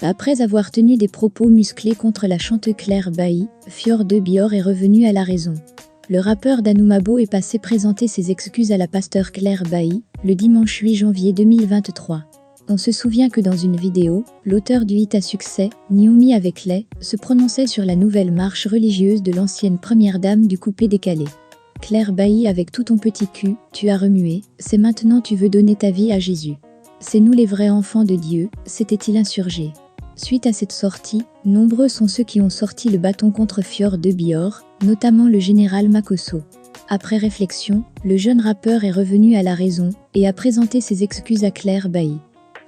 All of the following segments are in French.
Après avoir tenu des propos musclés contre la chanteuse Claire Bailly, Fior de Bior est revenu à la raison. Le rappeur d'Anoumabo est passé présenter ses excuses à la pasteure Claire Bailly, le dimanche 8 janvier 2023. On se souvient que dans une vidéo, l'auteur du hit à succès, Nioumi avec les, se prononçait sur la nouvelle marche religieuse de l'ancienne première dame du coupé décalé. Claire Bailly avec tout ton petit cul, tu as remué, c'est maintenant tu veux donner ta vie à Jésus. C'est nous les vrais enfants de Dieu, s'était-il insurgé. Suite à cette sortie, nombreux sont ceux qui ont sorti le bâton contre Fior de Bior, notamment le général Makosso. Après réflexion, le jeune rappeur est revenu à la raison et a présenté ses excuses à Claire Bailly.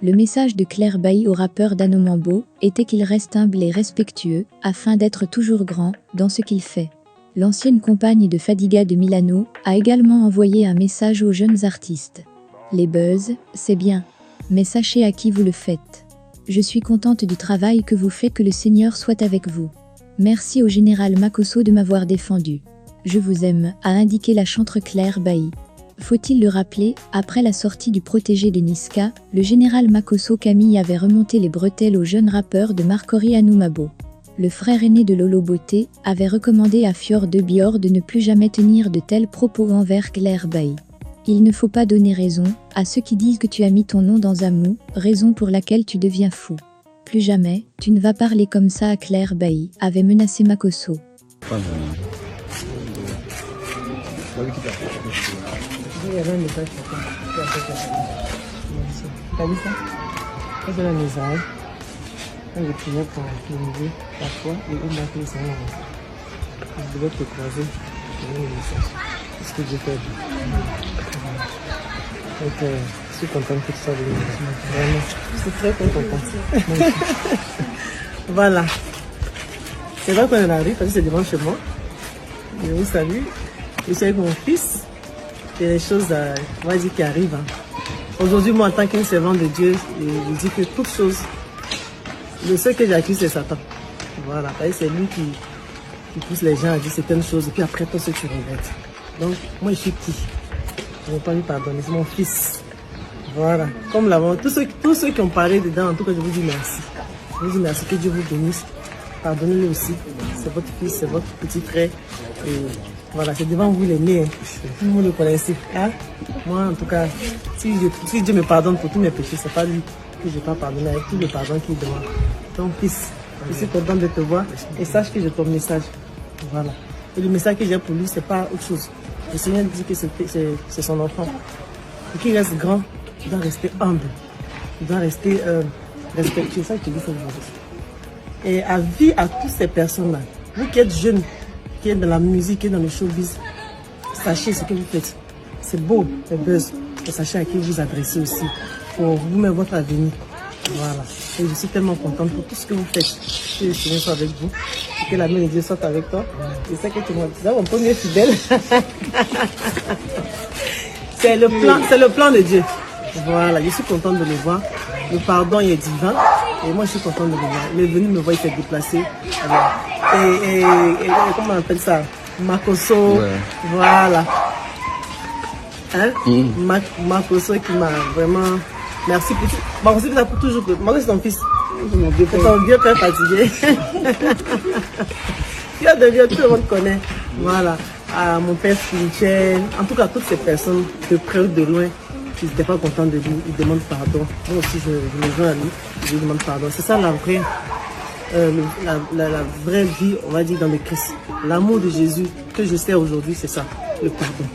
Le message de Claire Bailly au rappeur d'Anoumabo était qu'il reste humble et respectueux afin d'être toujours grand dans ce qu'il fait. L'ancienne compagne de Fadiga de Milano a également envoyé un message aux jeunes artistes. Les buzz, c'est bien, mais sachez à qui vous le faites. Je suis contente du travail que vous faites, que le Seigneur soit avec vous. Merci au général Makosso de m'avoir défendu. Je vous aime, a indiqué la chanteuse Claire Bailly. Faut-il le rappeler, après la sortie du protégé de Niska, le général Makosso Camille avait remonté les bretelles au jeune rappeur de Marcory Anoumabo. Le frère aîné de Lolo Beauté avait recommandé à Fior de Bior de ne plus jamais tenir de tels propos envers Claire Bailly. Il ne faut pas donner raison à ceux qui disent que tu as mis ton nom dans un mou, raison pour laquelle tu deviens fou. Plus jamais, tu ne vas parler comme ça à Claire Bailly, avait menacé Makosso. Il y avait un message pour toi. T'as vu ça? Ça, c'est un message. Quand je priais pour l'élever la foi et une bâtille de Seigneur. Je devais te croiser. J'ai eu un message. C'est ce que j'ai fait. Donc, je suis contente que tu sois venu. Vraiment. Je suis très contente. Voilà. C'est vrai qu'on est arrivé parce que c'est devant chez moi. Je vous salue. Je suis avec mon fils. Il y a des choses, on va dire, qui arrivent. Aujourd'hui, moi, en tant qu'un servant de Dieu, je dis que toute chose, le seul que j'accuse, c'est Satan. Voilà, c'est lui qui pousse les gens à dire certaines choses, et puis après, toi, ce que tu regrettes. Donc, moi, je suis petit. Je ne vais pas lui pardonner, c'est mon fils. Voilà. Comme l'avant, tous ceux qui ont parlé dedans, en tout cas, je vous dis merci. Je vous dis merci, que Dieu vous bénisse. Pardonnez-le aussi. C'est votre fils, c'est votre petit frère. Et voilà, c'est devant vous l'aîné. Tout le monde le connaissez. Hein? Moi, en tout cas, si Dieu me pardonne pour tous mes péchés, c'est pas lui que je n'ai pas pardonné, avec tout le pardon qu'il demande. Donc, fils, je suis content de te voir et sache que j'ai ton message. Voilà. Et le message que j'ai pour lui, c'est pas autre chose. Le Seigneur dit que c'est son enfant. Pour qu'il reste grand, il doit rester humble. Il doit rester respectueux. C'est ça que je te dis aujourd'hui. Et avis à toutes ces personnes-là, vous qui êtes jeunes, qui êtes dans la musique, qui êtes dans le showbiz, sachez ce que vous faites. C'est beau, c'est buzz. Et sachez à qui vous adressez aussi pour vous mettre votre avenir. Voilà. Et je suis tellement contente pour tout ce que vous faites. Que le Seigneur soit avec vous. Et que la main de Dieu soit avec toi. C'est ça que tu m'as dit. C'est mon premier fidèle. C'est le plan de Dieu. Voilà. Je suis contente de le voir. Le pardon il est divin. Et moi, je suis contente de le voir. Il est venu me voir, il s'est déplacé. Et comment on appelle ça? Makosso. Ouais. Voilà. Hein? Makosso qui m'a vraiment... Merci pour tout. Makosso qui m'a pour toujours... Makosso, c'est ton fils. C'est ton vieux père fatigué. Tu as de vieux, tout le monde connaît. Voilà. Mon père spirituel. En tout cas, toutes ces personnes, de près ou de loin, qui n'étaient pas contents de lui, ils demandent pardon. Moi aussi, je me joins à lui, je lui demande pardon. C'est ça la vraie vie, on va dire, dans le Christ. L'amour de Jésus que je sais aujourd'hui, c'est ça, le pardon.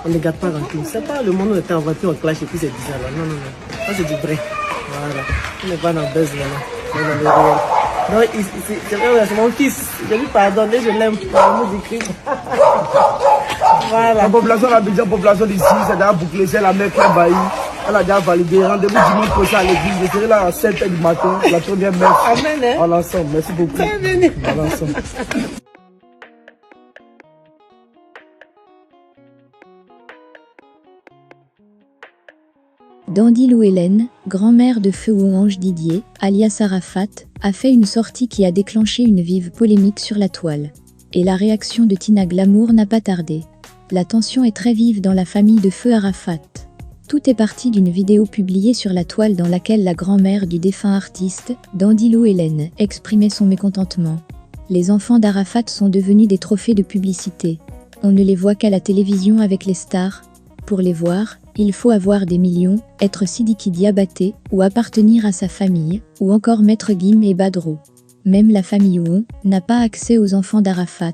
On ne garde pas rancune. C'est pas le monde où on était en voiture, on clash et puis c'est bizarre. Là. Non, non, non. Ça, c'est du vrai. Voilà. On n'est pas dans le buzz là. On est dans le réel. Non, c'est mon fils. Je lui pardonne et je l'aime. L'amour du Christ. Voilà. La population a déjà population d'ici, c'est déjà bouclé, c'est la mère Claire Bailly. Elle a déjà validé. Rendez-vous dimanche prochain à l'église. Je serai là à 7h du matin, la première messe. Amen. Hein? À l'ensemble. Merci beaucoup. Bienvenue. À l'ensemble. Dandy Lou Hélène, grand-mère de Feu ou Ange Didier, alias Arafat, a fait une sortie qui a déclenché une vive polémique sur la toile. Et la réaction de Tina Glamour n'a pas tardé. La tension est très vive dans la famille de Feu Arafat. Tout est parti d'une vidéo publiée sur la toile dans laquelle la grand-mère du défunt artiste, Dandilo Hélène, exprimait son mécontentement. Les enfants d'Arafat sont devenus des trophées de publicité. On ne les voit qu'à la télévision avec les stars. Pour les voir, il faut avoir des millions, être Sidiki Diabaté, ou appartenir à sa famille, ou encore Maître Gims et Badro. Même la famille Ouon n'a pas accès aux enfants d'Arafat.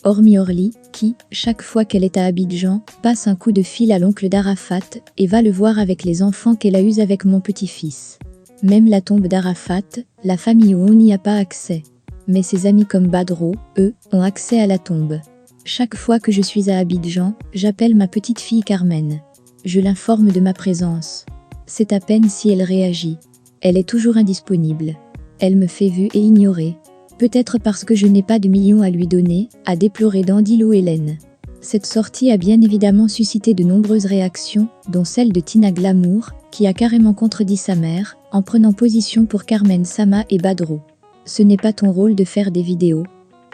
Hormis Orly, qui, chaque fois qu'elle est à Abidjan, passe un coup de fil à l'oncle d'Arafat et va le voir avec les enfants qu'elle a eus avec mon petit-fils. Même la tombe d'Arafat, la famille Ouon n'y a pas accès. Mais ses amis comme Badro, eux, ont accès à la tombe. Chaque fois que je suis à Abidjan, j'appelle ma petite fille Carmen. Je l'informe de ma présence. C'est à peine si elle réagit. Elle est toujours indisponible. Elle me fait vue et ignorer. Peut-être parce que je n'ai pas de millions à lui donner, a déploré Dandilo Hélène. Cette sortie a bien évidemment suscité de nombreuses réactions, dont celle de Tina Glamour, qui a carrément contredit sa mère, en prenant position pour Carmen Sama et Badro. Ce n'est pas ton rôle de faire des vidéos.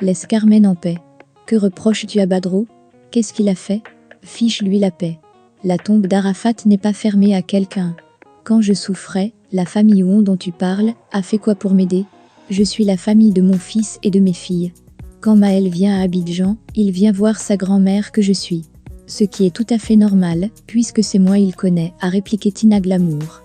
Laisse Carmen en paix. Que reproches-tu à Badro? Qu'est-ce qu'il a fait? Fiche-lui la paix. La tombe d'Arafat n'est pas fermée à quelqu'un. Quand je souffrais, la famille Ouon dont tu parles, a fait quoi pour m'aider? Je suis la famille de mon fils et de mes filles. Quand Maël vient à Abidjan, il vient voir sa grand-mère que je suis. Ce qui est tout à fait normal, puisque c'est moi il connaît, a répliqué Tina Glamour.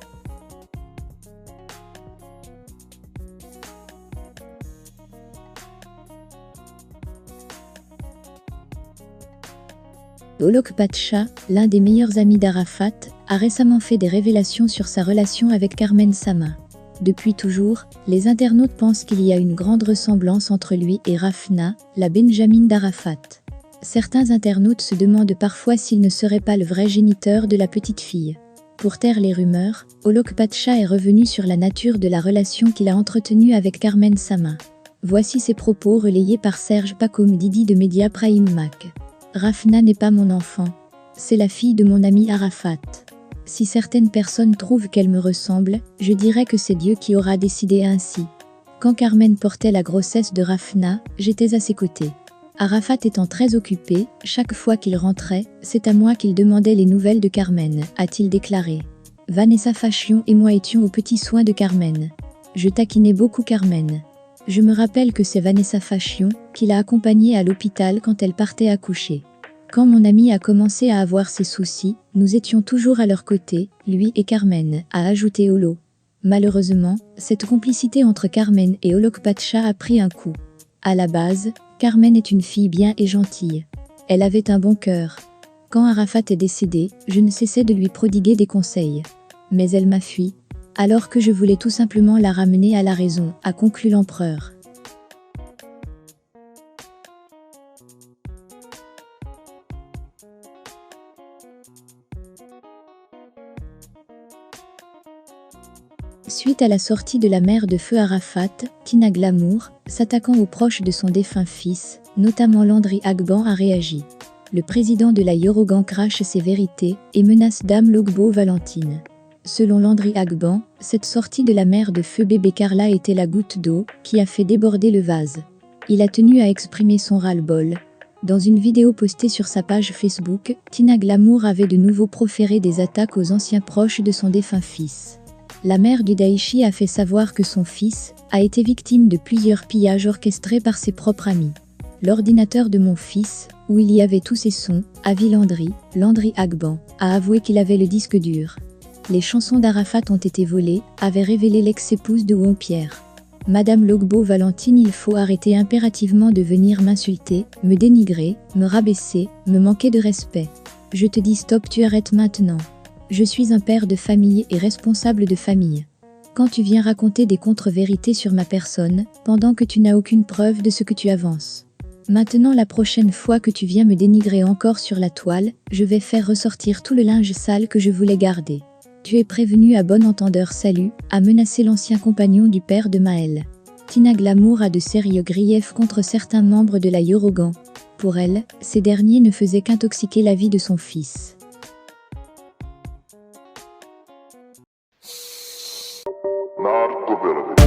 Olok Pacha, l'un des meilleurs amis d'Arafat, a récemment fait des révélations sur sa relation avec Carmen Sama. Depuis toujours, les internautes pensent qu'il y a une grande ressemblance entre lui et Rafna, la Benjamine d'Arafat. Certains internautes se demandent parfois s'il ne serait pas le vrai géniteur de la petite fille. Pour taire les rumeurs, Olok Pacha est revenu sur la nature de la relation qu'il a entretenue avec Carmen Sama. Voici ses propos relayés par Serge Pakoum Didi de Média Prime Mac. Rafna n'est pas mon enfant. C'est la fille de mon ami Arafat. Si certaines personnes trouvent qu'elle me ressemble, je dirais que c'est Dieu qui aura décidé ainsi. Quand Carmen portait la grossesse de Rafna, j'étais à ses côtés. Arafat étant très occupé, chaque fois qu'il rentrait, c'est à moi qu'il demandait les nouvelles de Carmen, a-t-il déclaré. Vanessa Fashion et moi étions aux petits soins de Carmen. Je taquinais beaucoup Carmen. Je me rappelle que c'est Vanessa Fashion qui l'a accompagnée à l'hôpital quand elle partait accoucher. Quand mon ami a commencé à avoir ses soucis, nous étions toujours à leur côté, lui et Carmen, a ajouté Olo. Malheureusement, cette complicité entre Carmen et Olok Pacha a pris un coup. À la base, Carmen est une fille bien et gentille. Elle avait un bon cœur. Quand Arafat est décédé, je ne cessais de lui prodiguer des conseils. Mais elle m'a fui. Alors que je voulais tout simplement la ramener à la raison, a conclu l'empereur. Suite à la sortie de la mère de feu Arafat, Tina Glamour, s'attaquant aux proches de son défunt fils, notamment Landry Agban, a réagi. Le président de la Yorogan crache ses vérités et menace Dame Logbo Valentine. Selon Landry Agban, cette sortie de la mère de feu bébé Carla était la goutte d'eau qui a fait déborder le vase. Il a tenu à exprimer son ras-le-bol. Dans une vidéo postée sur sa page Facebook, Tina Glamour avait de nouveau proféré des attaques aux anciens proches de son défunt fils. La mère du Daichi a fait savoir que son fils a été victime de plusieurs pillages orchestrés par ses propres amis. L'ordinateur de mon fils, où il y avait tous ses sons, avis Landry Agban, a avoué qu'il avait le disque dur. Les chansons d'Arafat ont été volées, avait révélé l'ex-épouse de Pierre. Madame Logbo Valentine, il faut arrêter impérativement de venir m'insulter, me dénigrer, me rabaisser, me manquer de respect. Je te dis stop, tu arrêtes maintenant. Je suis un père de famille et responsable de famille. Quand tu viens raconter des contre-vérités sur ma personne, pendant que tu n'as aucune preuve de ce que tu avances. Maintenant, la prochaine fois que tu viens me dénigrer encore sur la toile, je vais faire ressortir tout le linge sale que je voulais garder. Tu es prévenu à bon entendeur, salut, a menacé l'ancien compagnon du père de Maël. Tina Glamour a de sérieux griefs contre certains membres de la Yorogan. Pour elle, ces derniers ne faisaient qu'intoxiquer la vie de son fils. Narco Verde.